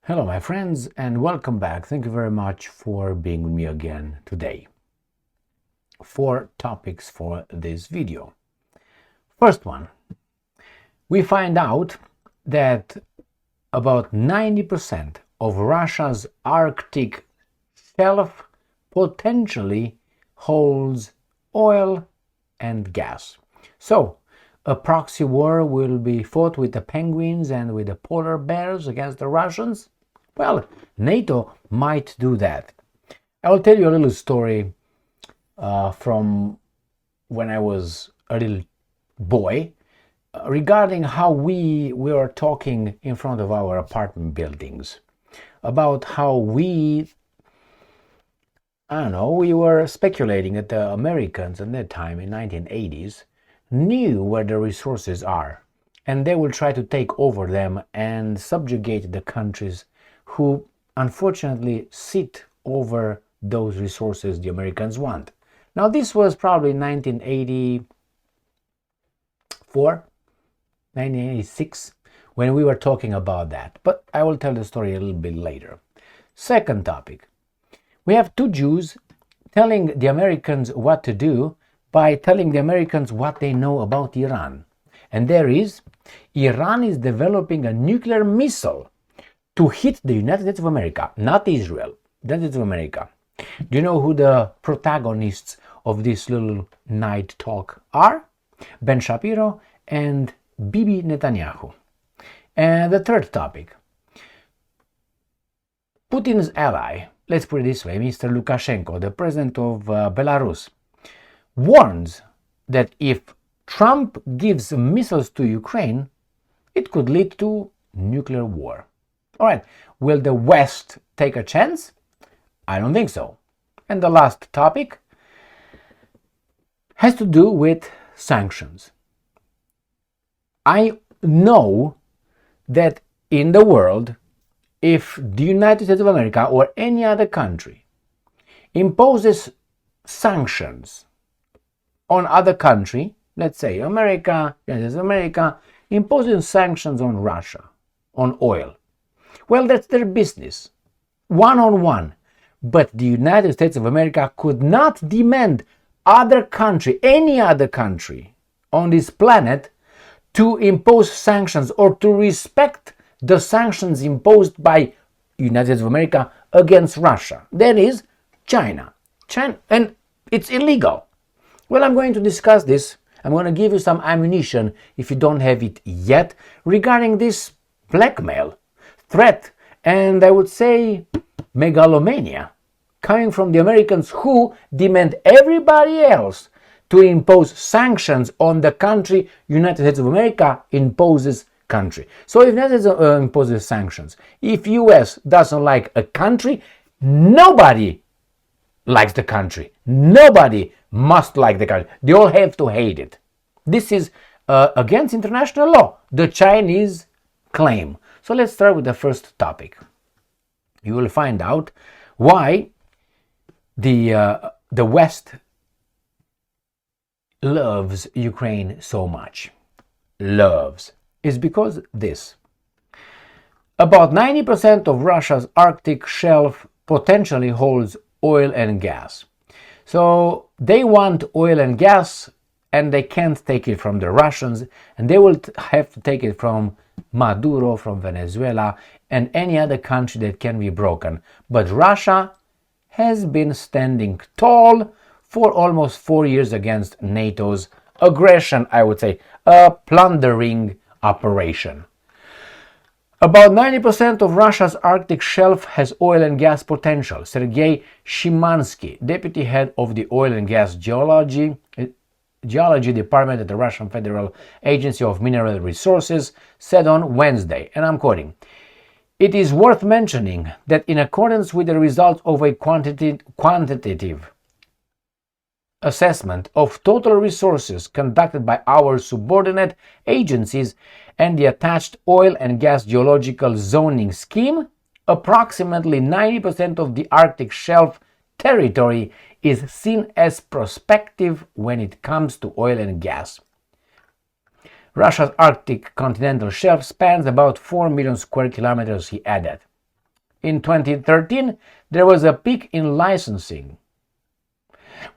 Hello my friends and welcome back. Thank you very much for being with me again today. 4 topics for this video. First one, we find out that about 90% of Russia's Arctic shelf potentially holds oil and gas. So a proxy war will be fought with the penguins and with the polar bears against the Russians? Well, NATO might do that. I will tell you a little story from when I was a little boy regarding how we were talking in front of our apartment buildings about how we were speculating that the Americans at that time in 1980s knew where the resources are and they will try to take over them and subjugate the countries who unfortunately sit over those resources the Americans want. Now this was probably 1984, 1986 when we were talking about that, but I will tell the story a little bit later. Second topic, we have 2 Jews telling the Americans what to do by telling the Americans what they know about Iran. And there is, Iran is developing a nuclear missile to hit the United States of America, not Israel, the United States of America. Do you know who the protagonists of this little night talk are? Ben Shapiro and Bibi Netanyahu. And the third topic, Putin's ally, let's put it this way, Mr. Lukashenko, the president of Belarus, warns that if Trump gives missiles to Ukraine, it could lead to nuclear war. All right, will the West take a chance? I don't think so. And the last topic has to do with sanctions. I know that in the world, if the United States of America or any other country imposes sanctions on other country, let's say America, United States of America, imposing sanctions on Russia, on oil, well, that's their business, one-on-one. But the United States of America could not demand other country, any other country on this planet, to impose sanctions or to respect the sanctions imposed by United States of America against Russia. That is China. And it's illegal. Well, I'm going to discuss this. I'm going to give you some ammunition, if you don't have it yet, regarding this blackmail, threat, and I would say megalomania coming from the Americans who demand everybody else to impose sanctions on the country United States of America imposes country. So if United States imposes sanctions, if US doesn't like a country, nobody likes the country. Nobody must like the country. They all have to hate it. This is against international law, the Chinese claim. So let's start with the first topic. You will find out why the West loves Ukraine so much. Loves. Is because this. About 90% of Russia's Arctic shelf potentially holds oil and gas. So they want oil and gas and they can't take it from the Russians, and they will have to take it from Maduro, from Venezuela, and any other country that can be broken. But Russia has been standing tall for almost 4 years against NATO's aggression, I would say, a plundering operation. About 90% of Russia's Arctic shelf has oil and gas potential. Sergei Shimansky, deputy head of the Oil and Gas Geology Department at the Russian Federal Agency of Mineral Resources, said on Wednesday, and I'm quoting, "It is worth mentioning that in accordance with the results of a quantitative assessment of total resources conducted by our subordinate agencies and the attached oil and gas geological zoning scheme, approximately 90% of the Arctic shelf territory is seen as prospective when it comes to oil and gas. Russia's Arctic continental shelf spans about 4 million square kilometers, he added. in 2013, there was a peak in licensing,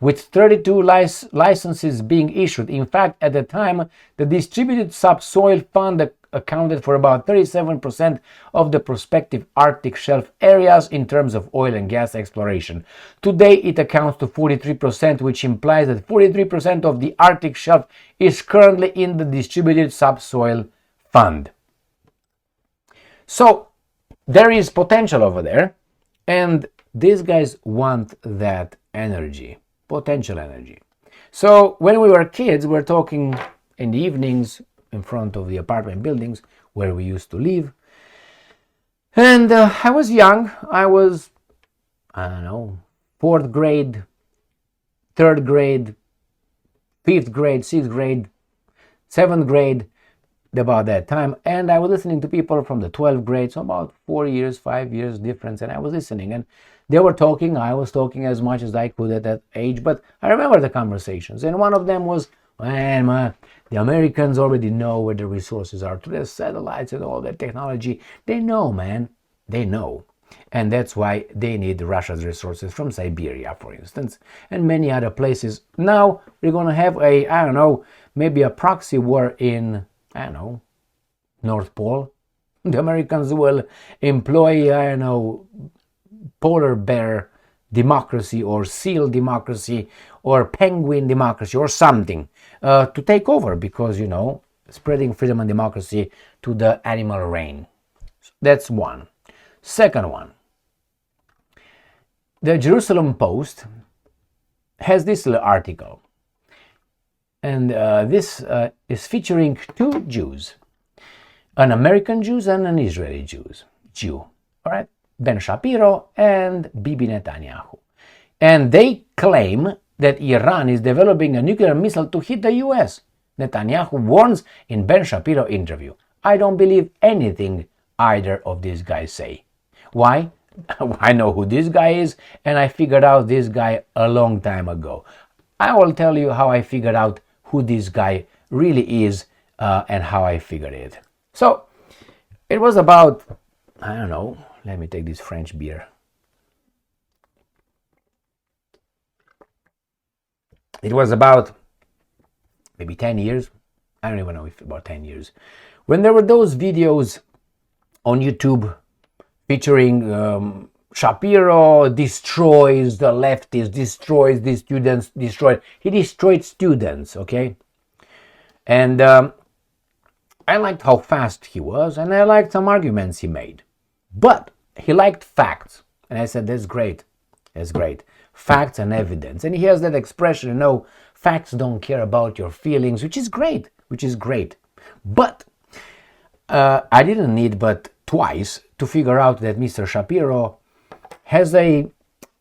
with 32 licenses being issued. In fact, at the time, the distributed subsoil fund accounted for about 37% of the prospective Arctic shelf areas in terms of oil and gas exploration. Today, it accounts to 43%, which implies that 43% of the Arctic shelf is currently in the distributed subsoil fund. So, there is potential over there, and these guys want that energy, potential energy. So, when we were kids, we were talking in the evenings in front of the apartment buildings where we used to live. And I was young. I was, I don't know, 4th grade, 3rd grade, 5th grade, 6th grade, 7th grade, about that time. And I was listening to people from the 12th grade, so about 4 years, 5 years difference. And I was listening, and they were talking. I was talking as much as I could at that age, but I remember the conversations. And one of them was, man, the Americans already know where the resources are, to the satellites and all that technology. They know, man. They know. And that's why they need Russia's resources from Siberia, for instance, and many other places. Now we're going to have a, I don't know, maybe a proxy war in, I don't know, North Pole. The Americans will employ, I don't know, polar bear democracy or seal democracy or penguin democracy or something to take over, because, you know, spreading freedom and democracy to the animal reign. That's one. Second one, the Jerusalem Post has this little article, and this is featuring two Jews, an American Jew and an Israeli Jew, all right? Ben Shapiro and Bibi Netanyahu. And they claim that Iran is developing a nuclear missile to hit the US. Netanyahu warns in Ben Shapiro interview. I don't believe anything either of these guys say. Why? I know who this guy is, and I figured out this guy a long time ago. I will tell you how I figured out who this guy really is and how I figured it. So, it was about, I don't know, let me take this French beer. It was about maybe 10 years. I don't even know if about 10 years. When there were those videos on YouTube featuring Shapiro destroys the leftists, destroys the students, he destroyed students, okay? And I liked how fast he was, and I liked some arguments he made. But he liked facts. And I said, that's great. That's great. Facts and evidence. And he has that expression, you know, facts don't care about your feelings, which is great. But I didn't need but twice to figure out that Mr. Shapiro has a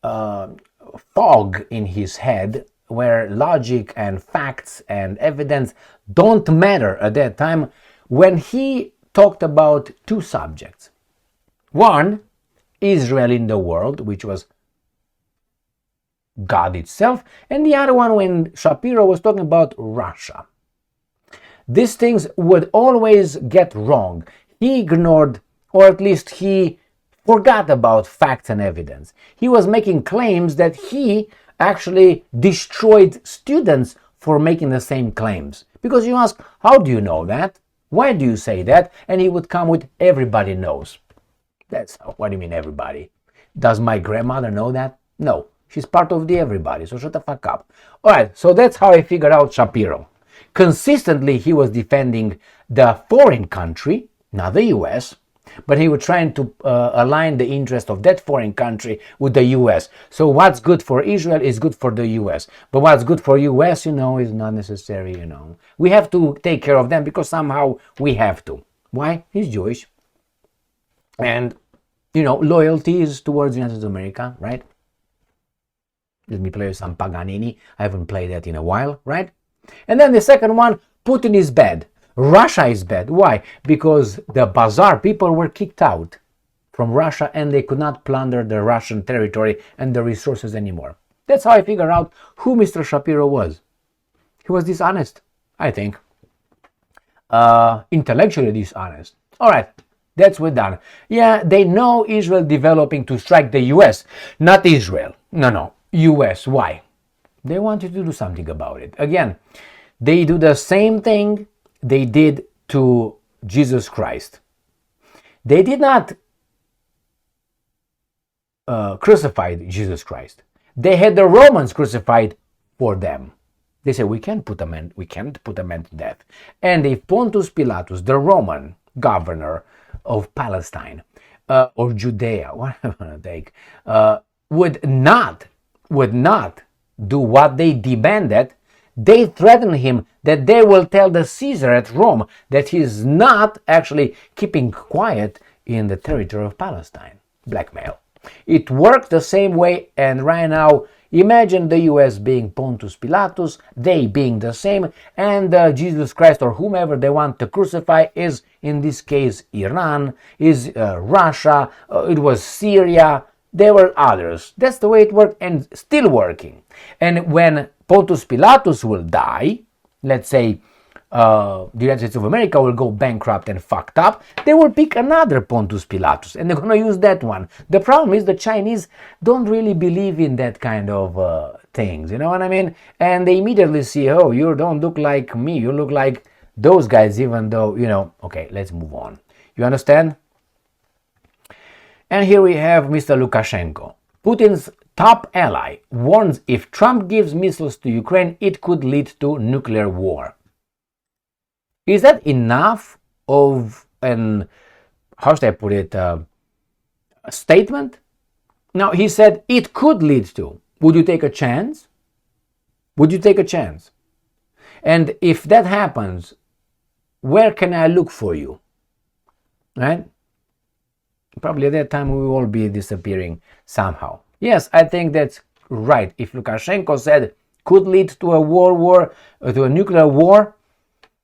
fog in his head where logic and facts and evidence don't matter at that time, when he talked about two subjects. One, Israel in the world, which was God itself, and the other one when Shapiro was talking about Russia. These things would always get wrong. He ignored, or at least he forgot about facts and evidence. He was making claims that he actually destroyed students for making the same claims. Because you ask, how do you know that? Why do you say that? And he would come with, everybody knows. That's, what do you mean everybody? Does my grandmother know that? No, she's part of the everybody, so shut the fuck up. Alright, so that's how I figured out Shapiro. Consistently, he was defending the foreign country, not the US, but he was trying to align the interest of that foreign country with the US. So what's good for Israel is good for the US. But what's good for US, you know, is not necessary, you know. We have to take care of them because somehow we have to. Why? He's Jewish. And, you know, loyalty is towards the United States of America, right? Let me play some Paganini. I haven't played that in a while, right? And then the second one, Putin is bad. Russia is bad. Why? Because the bazaar people were kicked out from Russia and they could not plunder the Russian territory and the resources anymore. That's how I figured out who Mr. Shapiro was. He was dishonest, I think. Intellectually dishonest. All right. That's what done. Yeah, they know Israel developing to strike the US, not Israel. No, US. Why? They wanted to do something about it. Again, they do the same thing they did to Jesus Christ. They did not crucify Jesus Christ. They had the Romans crucified for them. They said, we can't put a man to death. And if Pontius Pilatus, the Roman governor of Palestine or Judea, whatever take, would not do what they demanded, they threatened him that they will tell the Caesar at Rome that he is not actually keeping quiet in the territory of Palestine. Blackmail. It worked the same way, and right now, imagine the US being Pontius Pilatus, they being the same, and Jesus Christ or whomever they want to crucify is, in this case, Iran, is Russia, it was Syria, there were others. That's the way it worked, and still working. And when Pontius Pilatus will die, let's say the United States of America will go bankrupt and fucked up, they will pick another Pontius Pilatus and they're going to use that one. The problem is the Chinese don't really believe in that kind of things, you know what I mean? And they immediately see, oh, you don't look like me, you look like those guys, even though, you know, okay, let's move on. You understand? And here we have Mr. Lukashenko. Putin's top ally warns if Trump gives missiles to Ukraine, it could lead to nuclear war. Is that enough of an, how should I put it, a statement? Now, he said it could lead to. Would you take a chance? Would you take a chance? And if that happens, where can I look for you? Right? Probably at that time we will all be disappearing somehow. Yes, I think that's right. If Lukashenko said could lead to a world war, to a nuclear war,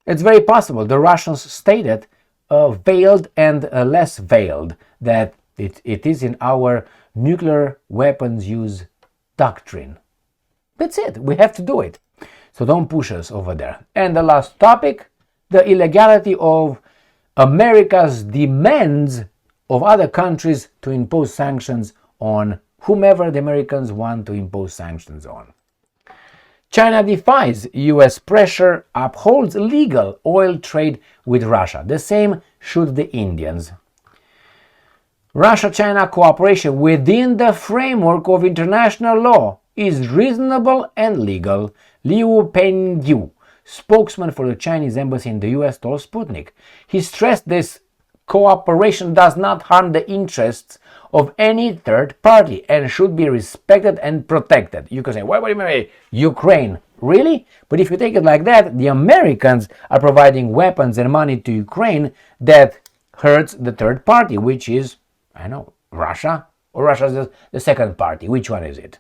it's very possible. The Russians stated, veiled and less veiled, that it is in our nuclear weapons use doctrine. That's it. We have to do it. So don't push us over there. And the last topic, the illegality of America's demands of other countries to impose sanctions on whomever the Americans want to impose sanctions on. China defies US pressure, upholds legal oil trade with Russia. The same should the Indians. Russia-China cooperation within the framework of international law is reasonable and legal, Liu Pengyu, spokesman for the Chinese embassy in the US, told Sputnik. He stressed this cooperation does not harm the interests of any third party and should be respected and protected. You can say, why would you marry Ukraine? Really? But if you take it like that, the Americans are providing weapons and money to Ukraine that hurts the third party, which is, I know, Russia, or Russia's the second party. Which one is it?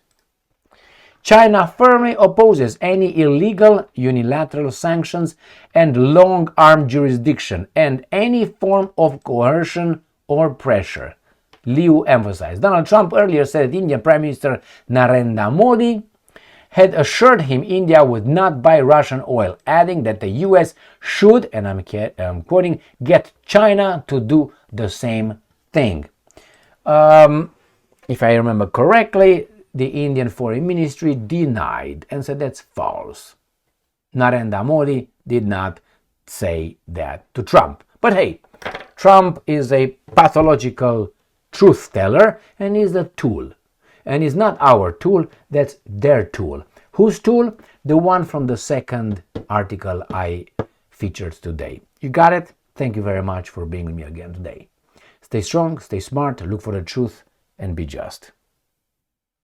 China firmly opposes any illegal unilateral sanctions and long-arm jurisdiction and any form of coercion or pressure, Liu emphasized. Donald Trump earlier said that Indian Prime Minister Narendra Modi had assured him India would not buy Russian oil, adding that the US should, and I'm quoting, get China to do the same thing. If I remember correctly, the Indian Foreign Ministry denied and said that's false. Narendra Modi did not say that to Trump. But hey, Trump is a pathological truth teller and is a tool. And it's not our tool, that's their tool. Whose tool? The one from the second article I featured today. You got it? Thank you very much for being with me again today. Stay strong, stay smart, look for the truth, and be just.